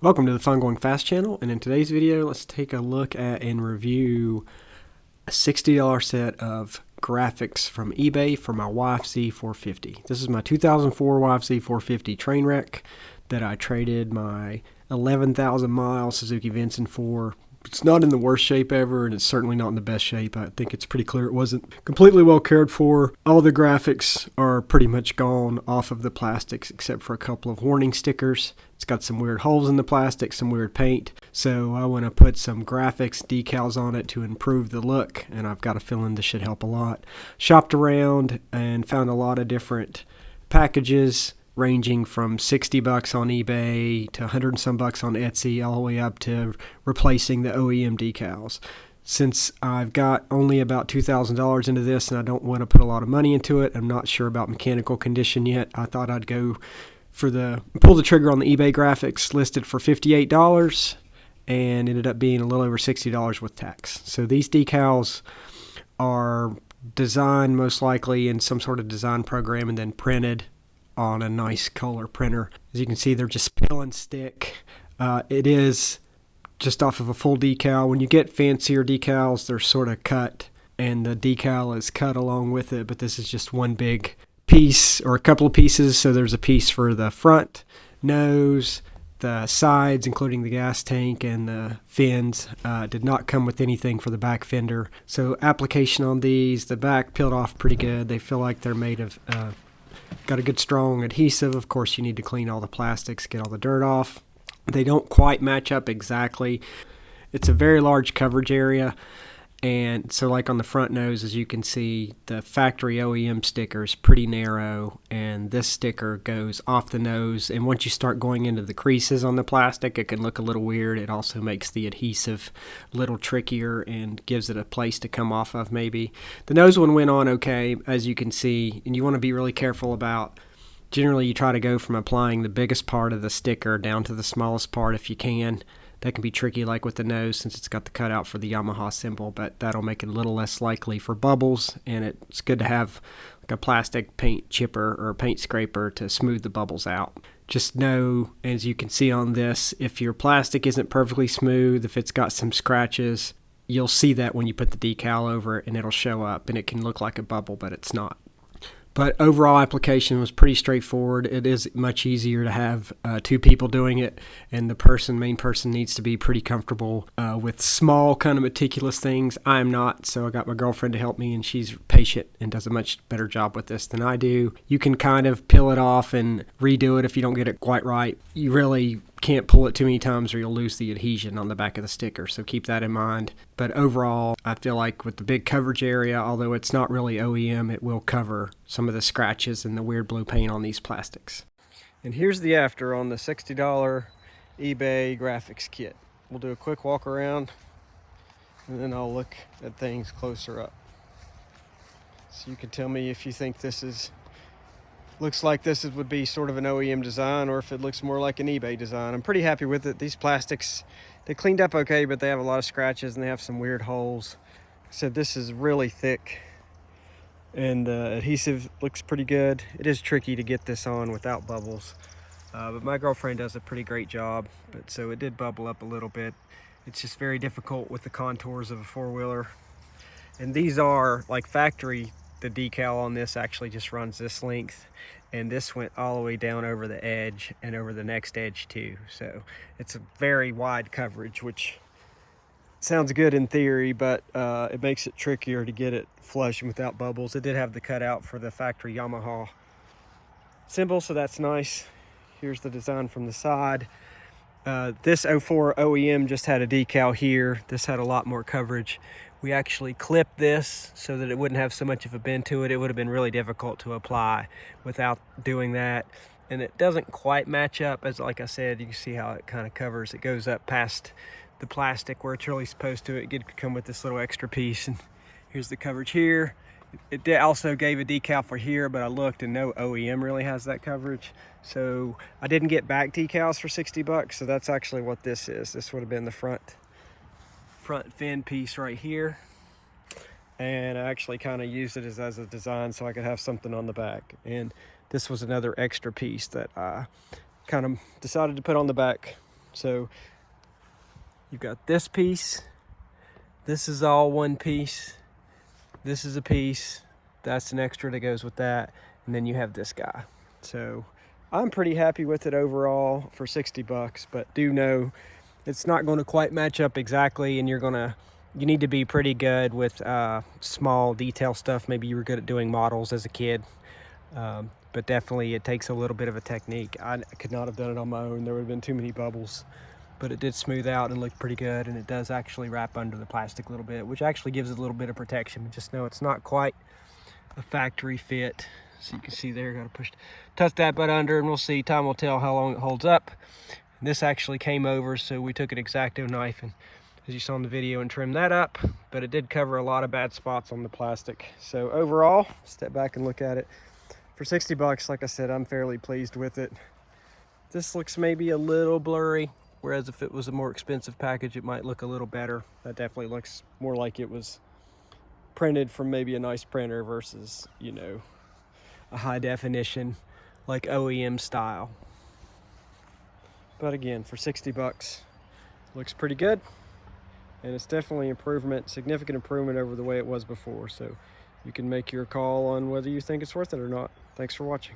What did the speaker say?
Welcome to the Fun Going Fast channel, and in today's video let's take a look at and review a $60 set of graphics from eBay for my YFZ 450. This is my 2004 YFZ 450 Trainwreck that I traded my 11,000 mile Suzuki Vincent for. It's not in the worst shape ever, and it's certainly not in the best shape. I think it's pretty clear it wasn't completely well cared for. All the graphics are pretty much gone off of the plastics except for a couple of warning stickers. It's got some weird holes in the plastic, some weird paint. So I want to put some graphics decals on it to improve the look, and I've got a feeling this should help a lot. Shopped around and found a lot of different packages, ranging from 60 bucks on eBay to 100 and some bucks on Etsy, all the way up to replacing the OEM decals. Since I've got only about $2,000 into this and I don't want to put a lot of money into it, I'm not sure about mechanical condition yet, I thought I'd go for pull the trigger on the eBay graphics, listed for $58 and ended up being a little over $60 with tax. So these decals are designed most likely in some sort of design program and then printed on a nice color printer. As you can see, they're just peel and stick. It is just off of a full decal. When you get fancier decals, they're sort of cut and the decal is cut along with it, but this is just one big piece or a couple of pieces. So there's a piece for the front nose, the sides, including the gas tank and the fins. Did not come with anything for the back fender. So application on these, the back peeled off pretty good. They feel like they're made of got a good strong adhesive. Of course, you need to clean all the plastics, get all the dirt off. They don't quite match up exactly. It's a very large coverage area. And so like on the front nose, as you can see, the factory OEM sticker is pretty narrow, and this sticker goes off the nose. And once you start going into the creases on the plastic, it can look a little weird. It also makes the adhesive a little trickier and gives it a place to come off of maybe. The nose one went on okay, as you can see, and you want to be really careful about. Generally, you try to go from applying the biggest part of the sticker down to the smallest part if you can. That can be tricky, like with the nose, since it's got the cutout for the Yamaha symbol, but that'll make it a little less likely for bubbles, and it's good to have like a plastic paint chipper or paint scraper to smooth the bubbles out. Just know, as you can see on this, if your plastic isn't perfectly smooth, if it's got some scratches, you'll see that when you put the decal over it, and it'll show up, and it can look like a bubble, but it's not. But overall application was pretty straightforward. It is much easier to have two people doing it, and the main person needs to be pretty comfortable with small kind of meticulous things. I am not, so I got my girlfriend to help me, and she's patient and does a much better job with this than I do. You can kind of peel it off and redo it if you don't get it quite right. You really can't pull it too many times or you'll lose the adhesion on the back of the sticker, so keep that in mind. But overall, I feel like with the big coverage area, although it's not really OEM, it will cover some of the scratches and the weird blue paint on these plastics. And here's the after on the $60 eBay graphics kit. We'll do a quick walk around and then I'll look at things closer up. So you can tell me if you think this looks like this would be sort of an OEM design or if it looks more like an eBay design. I'm pretty happy with it. These plastics, they cleaned up okay, but they have a lot of scratches and they have some weird holes. Like I said, this is really thick and the adhesive looks pretty good. It is tricky to get this on without bubbles, but my girlfriend does a pretty great job. But so it did bubble up a little bit. It's just very difficult with the contours of a four-wheeler. And these are like factory. The decal on this actually just runs this length, and this went all the way down over the edge and over the next edge too. So it's a very wide coverage, which sounds good in theory, but it makes it trickier to get it flush and without bubbles. It did have the cutout for the factory Yamaha symbol, so that's nice. Here's the design from the side. This 04 OEM just had a decal here. This had a lot more coverage. We actually clipped this so that it wouldn't have so much of a bend to it. It would have been really difficult to apply without doing that. And it doesn't quite match up, as like I said, you can see how it kind of covers. It goes up past the plastic where it's really supposed to. It did come with this little extra piece. And here's the coverage here. It also gave a decal for here, but I looked and no OEM really has that coverage. So I didn't get back decals for 60 bucks. So that's actually what this is. This would have been the front fin piece right here, and I actually kind of used it as a design so I could have something on the back. And this was another extra piece that I kind of decided to put on the back So you've got this piece, this is all one piece, this is a piece, that's an extra that goes with that, and then you have this guy. So I'm pretty happy with it overall for 60 bucks, but do know it's not going to quite match up exactly, and you need to be pretty good with small detail stuff. Maybe you were good at doing models as a kid, but definitely it takes a little bit of a technique. I could not have done it on my own. There would have been too many bubbles, but it did smooth out and look pretty good, and it does actually wrap under the plastic a little bit, which actually gives it a little bit of protection. Just know it's not quite a factory fit. So you can see there, got to touch that butt under, and we'll see. Time will tell how long it holds up. And this actually came over, so we took an X-Acto knife and, as you saw in the video, and trimmed that up, but it did cover a lot of bad spots on the plastic. So overall, step back and look at it. For 60 bucks, like I said, I'm fairly pleased with it. This looks maybe a little blurry, whereas if it was a more expensive package, it might look a little better. That definitely looks more like it was printed from maybe a nice printer versus, you know, a high definition like OEM style. But again, for 60 bucks, looks pretty good, and it's definitely significant improvement over the way it was before. So you can make your call on whether you think it's worth it or not. Thanks for watching.